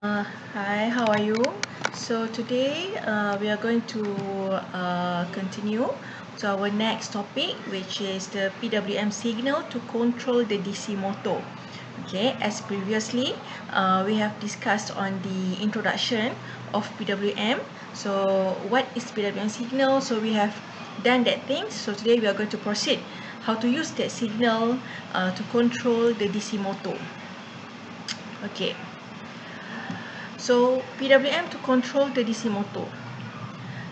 Hi, how are you? So today we are going to continue to our next topic, which is the PWM signal to control the DC motor. Okay, as previously we have discussed on the introduction of PWM. So what is PWM signal? So we have done that thing. So today we are going to proceed how to use that signal to control the DC motor. Okay. So PWM to control the DC motor.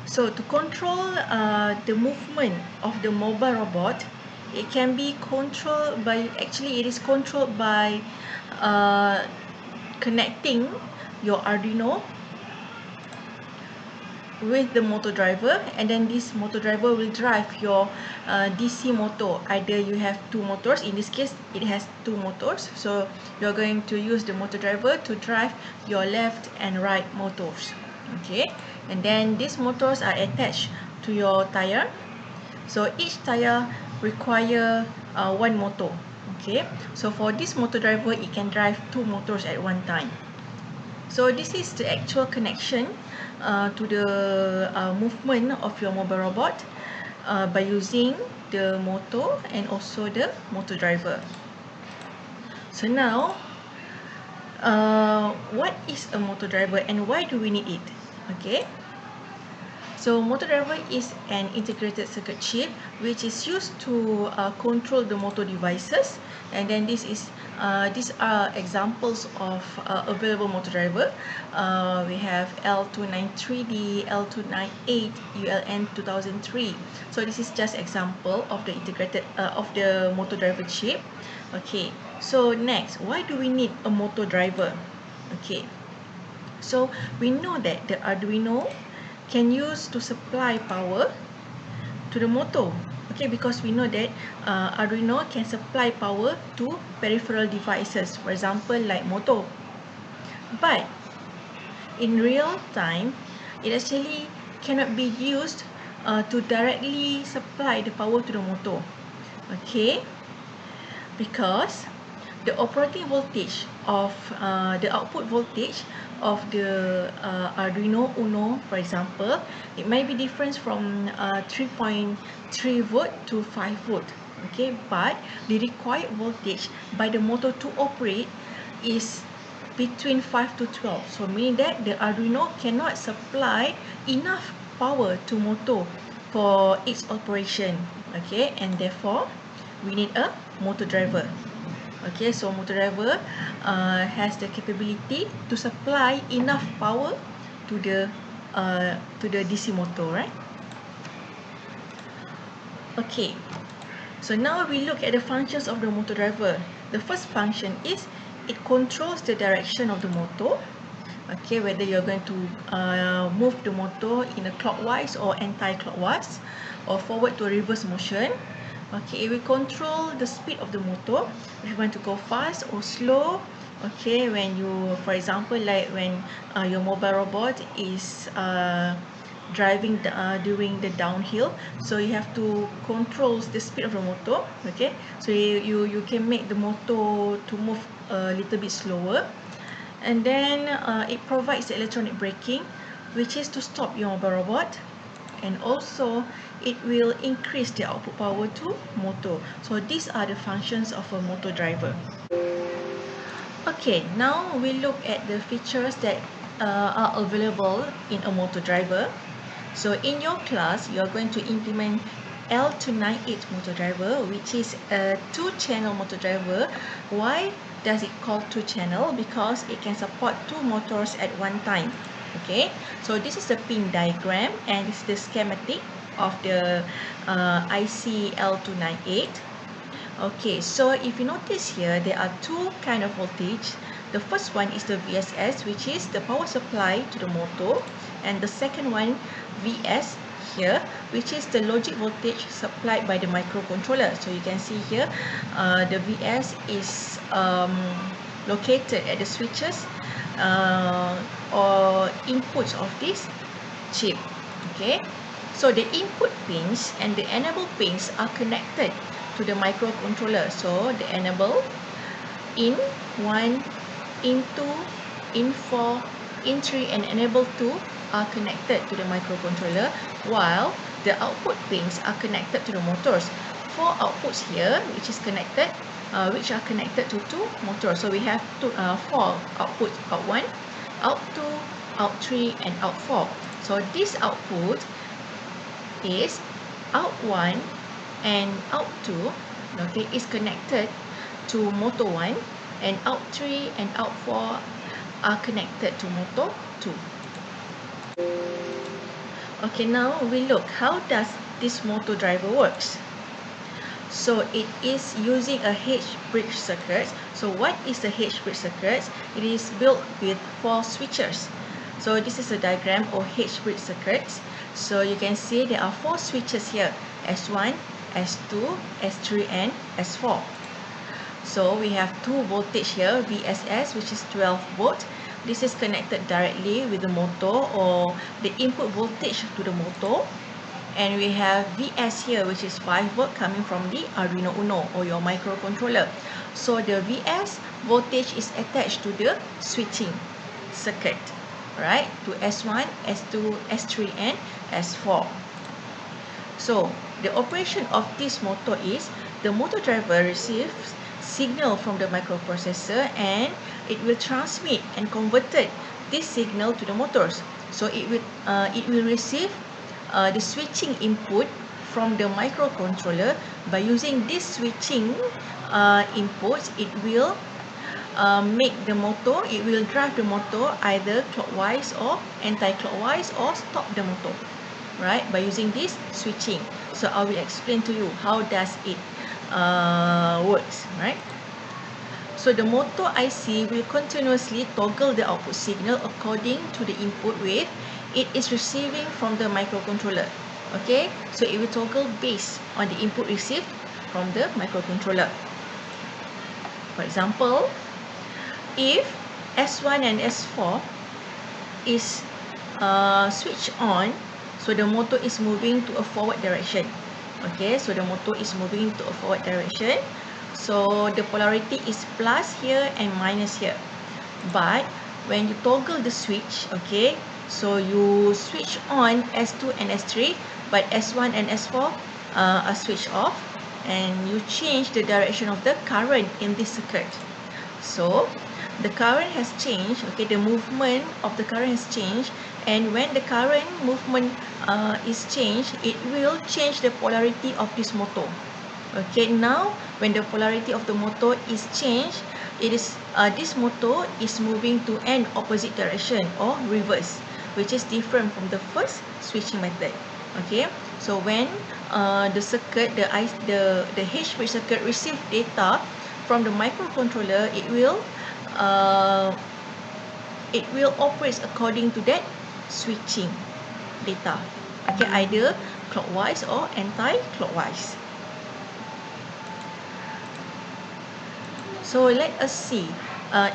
So to control the movement of the mobile robot, it can be controlled by, actually it is controlled by uh, connecting your Arduino with the motor driver, and then this motor driver will drive your DC motor. Either you have two motors, in this case it has two motors, so you're going to use the motor driver to drive your left and right motors. Okay, and then these motors are attached to your tire, so each tire require one motor. Okay, so for this motor driver, it can drive two motors at one time. So this is the actual connection to the movement of your mobile robot by using the motor and also the motor driver. So now, what is a motor driver and why do we need it? Okay. So motor driver is an integrated circuit chip which is used to control the motor devices, and then these are examples of available motor driver. We have L293D, L298, ULN 2003. So this is just example of the integrated of the motor driver chip. Okay. So next, why do we need a motor driver? Okay. So we know that the Arduino can use to supply power to the motor. Okay, because we know that Arduino can supply power to peripheral devices, for example like motor. But in real time, it actually cannot be used to directly supply the power to the motor. Okay, because the operating voltage of the output voltage of the Arduino Uno, for example, it may be different from 3.3 volt to 5 volt. Okay, but the required voltage by the motor to operate is between 5 to 12. So meaning that the Arduino cannot supply enough power to motor for its operation. Okay, and therefore we need a motor driver. Okay, so motor driver has the capability to supply enough power to the DC motor, right? Okay, so now we look at the functions of the motor driver. The first function is it controls the direction of the motor. Okay, whether you're going to move the motor in a clockwise or anti-clockwise, or forward to reverse motion. Okay, it will control the speed of the motor, if you want to go fast or slow. Okay, when you, for example, like when your mobile robot is driving during the downhill, so you have to control the speed of the motor. Okay, so you can make the motor to move a little bit slower. And then it provides electronic braking, which is to stop your mobile robot, and also it will increase the output power to motor. So these are the functions of a motor driver. Okay, now we look at the features that are available in a motor driver. So in your class, you are going to implement L298 motor driver, which is a two-channel motor driver. Why does it call two-channel? Because it can support two motors at one time. Okay, so this is the pin diagram and this is the schematic of the IC L298. Okay, so if you notice here, there are two kind of voltage. The first one is the VSS, which is the power supply to the motor, and the second one, VS here, which is the logic voltage supplied by the microcontroller. So you can see here, the VS is located at the switches or inputs of this chip. Okay, so the input pins and the enable pins are connected to the microcontroller. So the enable in 1, in 2, in4, in3 and enable 2 are connected to the microcontroller, while the output pins are connected to the motors. 4 outputs here which are connected to 2 motors. So we have 4 outputs, out 1, out 2, out 3 and out 4. So this output is out 1 and out 2, okay, is connected to motor 1, and out 3 and out 4 are connected to motor 2. Okay, now we look how does this motor driver works. So it is using a H-bridge circuit. So what is the H-bridge circuit? It is built with 4 switches. So this is a diagram of H-bridge circuits. So you can see there are 4 switches here, S1, S2, S3 and S4. So we have 2 voltage here, VSS, which is 12 volt. This is connected directly with the motor or the input voltage to the motor. And we have VS here, which is 5 volt coming from the Arduino Uno or your microcontroller. So the VS voltage is attached to the switching circuit, right? To S1, S2, S3 and S4. So the operation of this motor is the motor driver receives signal from the microprocessor and it will transmit and converted this signal to the motors. So it will receive the switching input from the microcontroller. By using this switching inputs, it will make the motor, it will drive the motor either clockwise or anti-clockwise or stop the motor, right, by using this switching. So I will explain to you how does it works, right? So the motor IC will continuously toggle the output signal according to the input wave it is receiving from the microcontroller. Okay, so it will toggle based on the input received from the microcontroller. For example, if S1 and S4 is switched on, so the motor is moving to a forward direction. Okay, so the motor is moving to a forward direction. So the polarity is plus here and minus here. But when you toggle the switch, okay, so you switch on S2 and S3, but S1 and S4 are switched off, and you change the direction of the current in this circuit. So the current has changed, okay, the movement of the current has changed, and when the current movement is changed, it will change the polarity of this motor. Okay, now when the polarity of the motor is changed, it is this motor is moving to an opposite direction or reverse, which is different from the first switching method. Okay, so when the circuit, the H-bridge circuit receive data from the microcontroller, it will operate according to that switching data. Okay, either clockwise or anti-clockwise. So let us see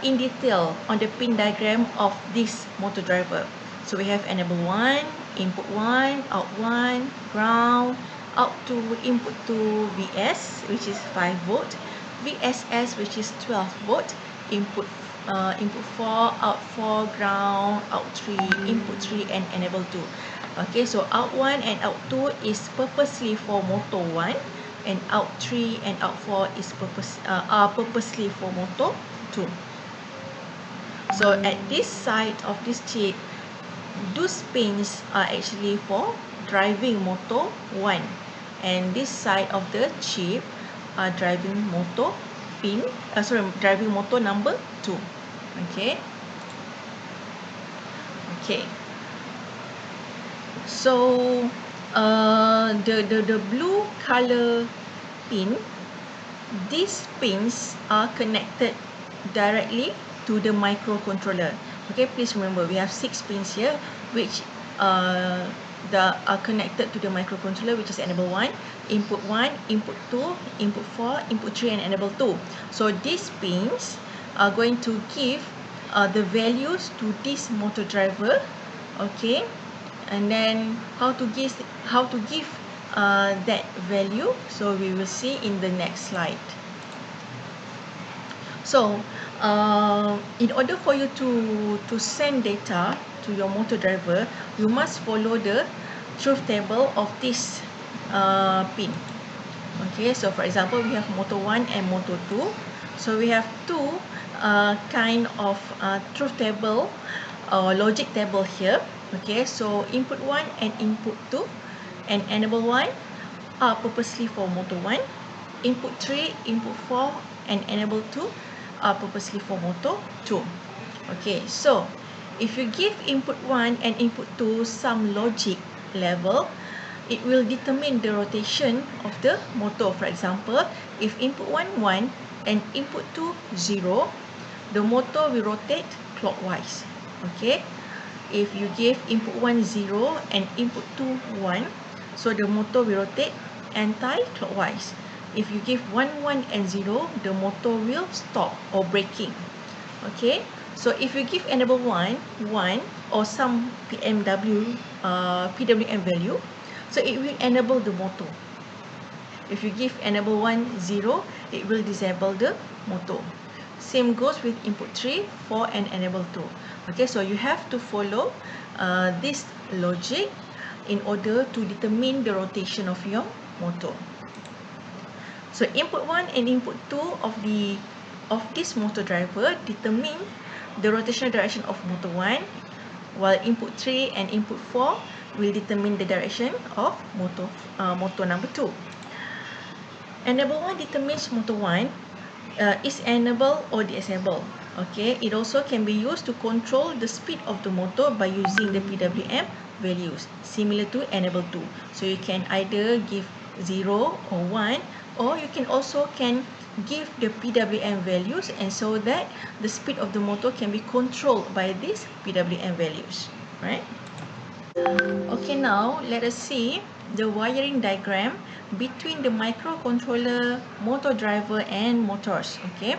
in detail on the pin diagram of this motor driver. So we have enable 1, input 1, out 1, ground, out 2, input 2, VS, which is 5 volt, VSS, which is 12 volt, input 4, out 4, ground, out 3, input 3, and enable 2. Okay, so out 1 and out 2 is purposely for motor 1, and out 3 and out 4 is purposely for motor 2. So at this side of this chip, those pins are actually for driving motor 1, and this side of the chip are driving motor driving motor number 2. Okay. So the blue color pin, these pins are connected directly to the microcontroller. Okay, please remember we have 6 pins here which are connected to the microcontroller, which is enable 1, input 1, input 2, input 4, input 3, and enable 2. So these pins are going to give the values to this motor driver. Okay, and then how to give that value, so we will see in the next slide. So in order for you to send data to your motor driver, you must follow the truth table of this pin. Okay, so for example, we have motor 1 and motor 2. So we have two kind of truth table or logic table here. Okay, so input 1 and input 2 and enable 1 are purposely for motor 1. Input 3, input 4 and enable 2 are purposely for motor 2. Okay, so if you give input 1 and input 2 some logic level, it will determine the rotation of the motor. For example, if input 1 1 and input 2 0, the motor will rotate clockwise. Okay, if you give input 1 0 and input 2 1, so the motor will rotate anti-clockwise. If you give 1 1 and 0, the motor will stop or braking. Okay, so if you give enable 1 1 or some PWM value, so it will enable the motor. If you give enable 1 0, it will disable the motor. Same goes with input 3, 4 and enable 2. Okay, so you have to follow this logic in order to determine the rotation of your motor. So input 1 and input 2 of this motor driver determine the rotational direction of motor 1, while input 3 and input 4 will determine the direction of motor number 2. Enable 1 determines motor 1 is enable or disable. Okay, it also can be used to control the speed of the motor by using the PWM values, similar to enable 2. So you can either give 0 or 1, or you can also give the PWM values, and so that the speed of the motor can be controlled by these PWM values, right? Okay, now let us see the wiring diagram between the microcontroller, motor driver and motors. Okay,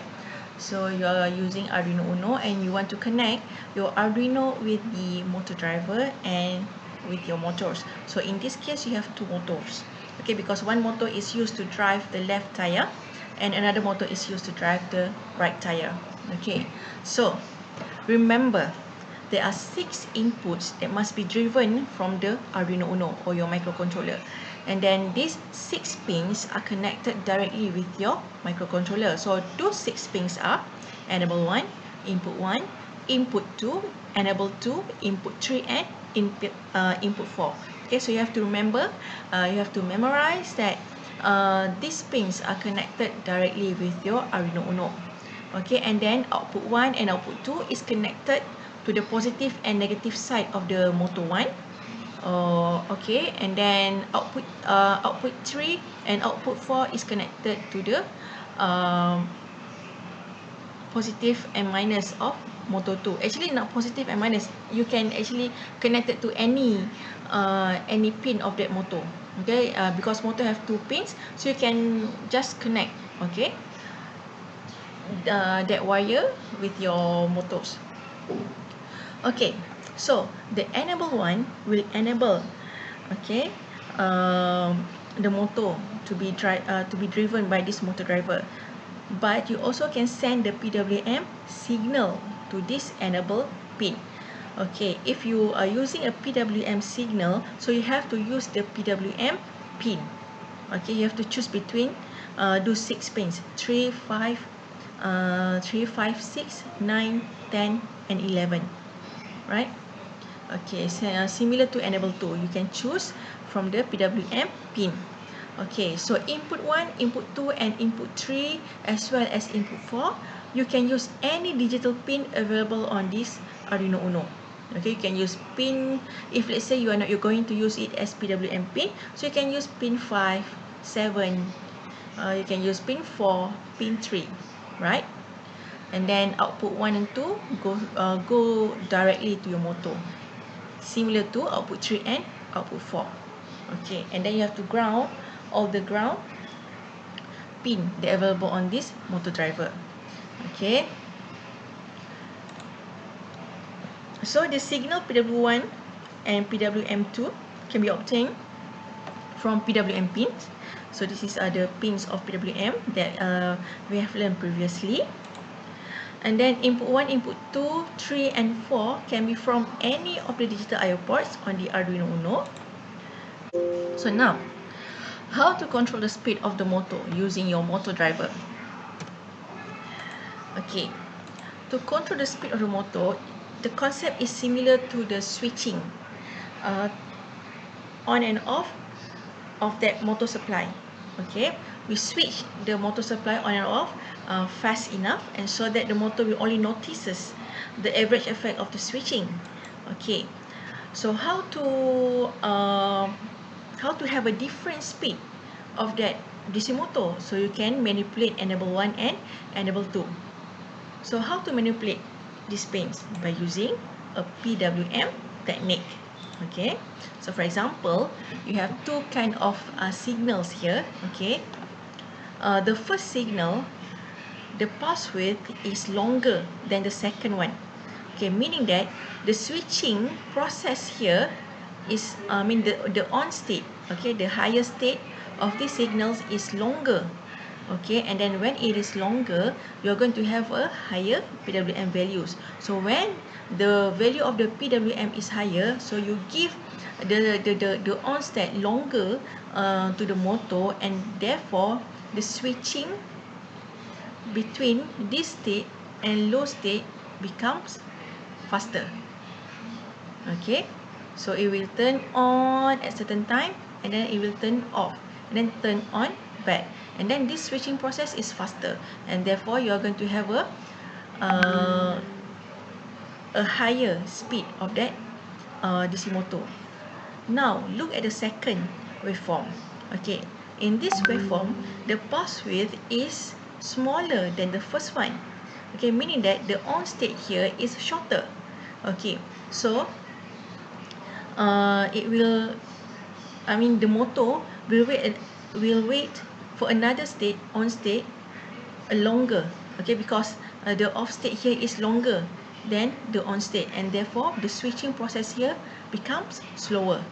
so you are using Arduino Uno and you want to connect your Arduino with the motor driver and with your motors. So in this case, you have two motors. Okay, because one motor is used to drive the left tire and another motor is used to drive the right tire. Okay, so remember, there are 6 inputs that must be driven from the Arduino Uno or your microcontroller. And then these 6 pins are connected directly with your microcontroller. So those 6 pins are enable 1, input 2, enable 2, input 3 and input 4. Okay, so you have to remember, you have to memorize that these pins are connected directly with your Arduino Uno. Okay, and then output 1 and output 2 is connected to the positive and negative side of the motor 1. Okay, and then output 3 and output 4 is connected to the positive and minus of motor 2. Actually, not positive and minus. You can actually connect it to any pin of that motor. Okay, because motor have 2 pins, so you can just connect. Okay, that wire with your motors. Okay, so the enable 1 will enable, okay, the motor to be driven by this motor driver. But you also can send the PWM signal to this enable pin. Okay, if you are using a PWM signal, so you have to use the PWM pin. Okay, you have to choose between those 6 pins, 3, 5, 6, 9, 10 and 11. Right? Okay, so similar to enable 2, you can choose from the PWM pin. Okay, so input 1, input 2 and input 3 as well as input 4, you can use any digital pin available on this Arduino Uno. Okay, you can use pin, if let's say you're going to use it as PWM pin, so you can use pin 5, 7, you can use pin 4, pin 3, right? And then output 1 and 2 go directly to your motor, similar to output 3 and output 4. Okay, and then you have to ground all the ground pin that are available on this motor driver. Okay, so the signal PWM1 and PWM2 can be obtained from PWM pins. So this is the pins of PWM that we have learned previously. And then input 1, input 2, 3 and 4 can be from any of the digital I/O ports on the Arduino Uno. So now, how to control the speed of the motor using your motor driver? Okay, to control the speed of the motor, the concept is similar to the switching on and off of that motor supply. Okay, we switch the motor supply on and off fast enough, and so that the motor will only notices the average effect of the switching. Okay, so how to have a different speed of that DC motor, so you can manipulate enable 1 and enable 2. So how to manipulate these pins? By using a PWM technique. Okay, so for example, you have two kind of signals here. Okay, the first signal, the pulse width is longer than the second one. Okay, meaning that the switching process here is, the on state, okay, the higher state of these signals is longer. Okay, and then when it is longer, you're going to have a higher PWM values. So when the value of the PWM is higher, so you give the on state longer to the motor, and therefore the switching between this state and low state becomes faster. Okay, so it will turn on at certain time, and then it will turn off, and then turn on back, and then this switching process is faster, and therefore you are going to have a higher speed of that DC motor. Now look at the second waveform. Okay, in this waveform, the pulse width is smaller than the first one. Okay, meaning that the on state here is shorter. Okay, so the motor will wait for another state on state longer. Okay, because the off state here is longer than the on state, and therefore the switching process here becomes slower.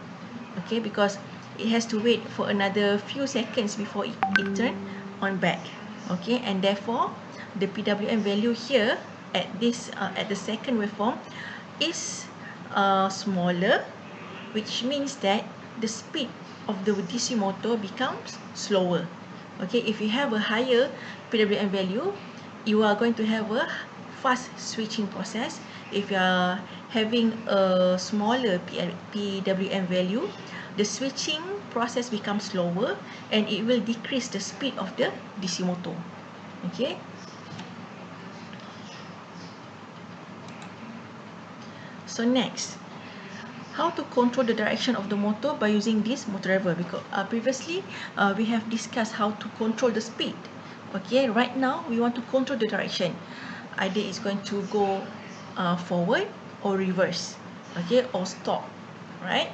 Okay, because it has to wait for another few seconds before it turn on back. Okay, and therefore the PWM value here at the second waveform is smaller, which means that the speed of the DC motor becomes slower. Okay, if you have a higher PWM value, you are going to have a fast switching process. If you are having a smaller PWM value, the switching process becomes slower, and it will decrease the speed of the DC motor. Okay. So next, how to control the direction of the motor by using this motor driver, because previously we have discussed how to control the speed. Okay, right now we want to control the direction. Either it's going to go forward or reverse, okay, or stop, right?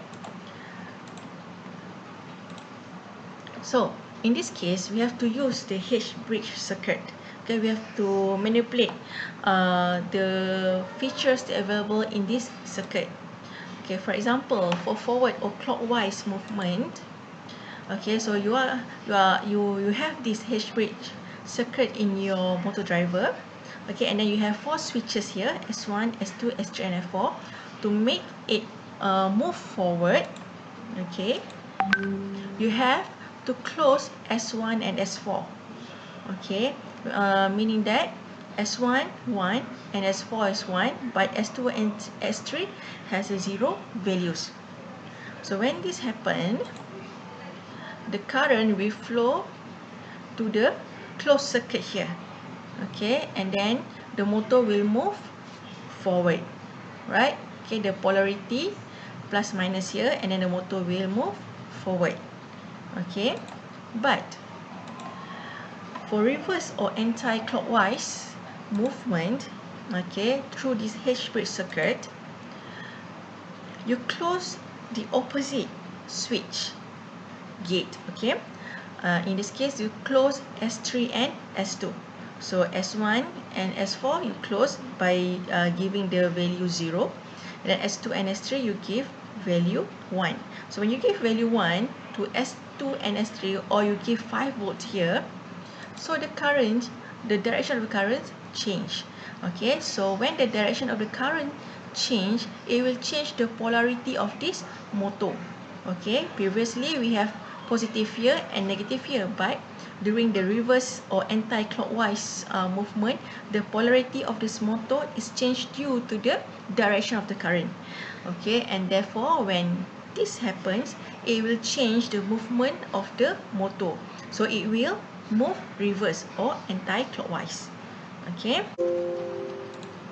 So in this case, we have to use the H-bridge circuit. Okay, we have to manipulate the features available in this circuit. Okay, for example, for forward or clockwise movement, okay, so you have this H-bridge circuit in your motor driver. Okay, and then you have 4 switches here, S1, S2, S3 and F4, to make it move forward. Okay, you have to close S1 and S4. Okay, meaning that S1 1 and S4 is 1, but S2 and S3 has a 0 values. So when this happens, the current will flow to the closed circuit here. Okay, and then the motor will move forward, right? Okay, the polarity plus minus here, and then the motor will move forward. Okay, but for reverse or anti-clockwise movement, okay, through this H-bridge circuit, you close the opposite switch gate. Okay, in this case you close S3 and S2. So S1 and S4 you close by giving the value 0, and then S2 and S3 you give value 1. So when you give value 1 to S2 and S3, or you give 5 volts here, so the direction of the current change. Okay, so when the direction of the current change, it will change the polarity of this motor. Okay, previously we have positive here and negative here, but during the reverse or anti-clockwise movement, the polarity of this motor is changed due to the direction of the current. Okay, and therefore when this happens, it will change the movement of the motor. So it will move reverse or anti-clockwise. Okay,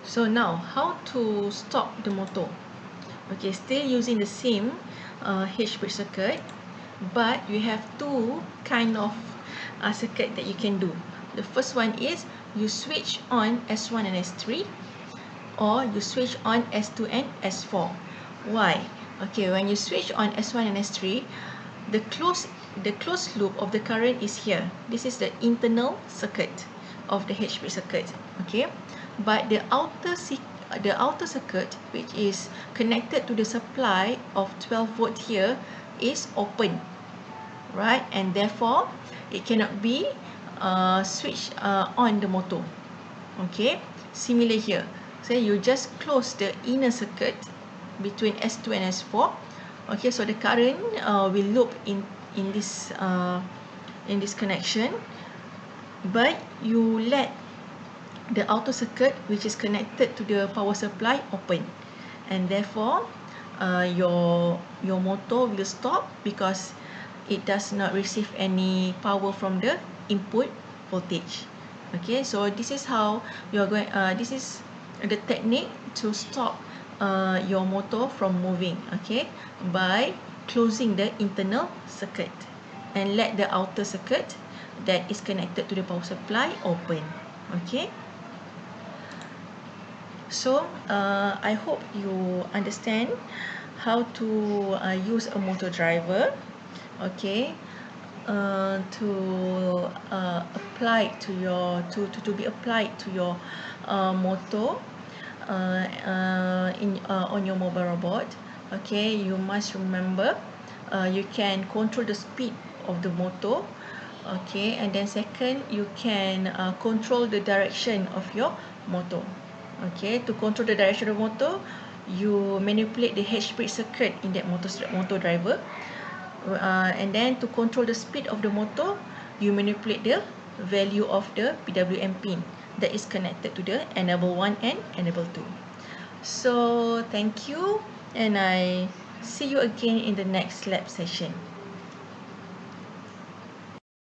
so now how to stop the motor? Okay, still using the same H-bridge circuit, but you have two kind of circuit that you can do. The first one is you switch on S1 and S3, or you switch on S2 and S4. Why? Okay, when you switch on S1 and S3, the closed loop of the current is here. This is the internal circuit of the H-bridge circuit. Okay, but the outer circuit, which is connected to the supply of 12 volt here, is open, right? And therefore it cannot be switched on the motor. Okay, similar here. So you just close the inner circuit between S2 and S4. Okay, so the current will loop in this connection, but you let the outer circuit, which is connected to the power supply, open, and therefore your motor will stop because it does not receive any power from the input voltage. Okay, so this is how you are going. This is the technique to stop your motor from moving. Okay, by closing the internal circuit and let the outer circuit that is connected to the power supply open. Okay. So I hope you understand how to use a motor driver, okay, to apply to your to be applied to your motor on your mobile robot. Okay, you must remember you can control the speed of the motor. Okay, and then second, you can control the direction of your motor. Okay, to control the direction of the motor, you manipulate the H-bridge circuit in that motor driver, and then to control the speed of the motor, you manipulate the value of the PWM pin that is connected to the enable 1 and enable 2. So thank you, and I see you again in the next lab session.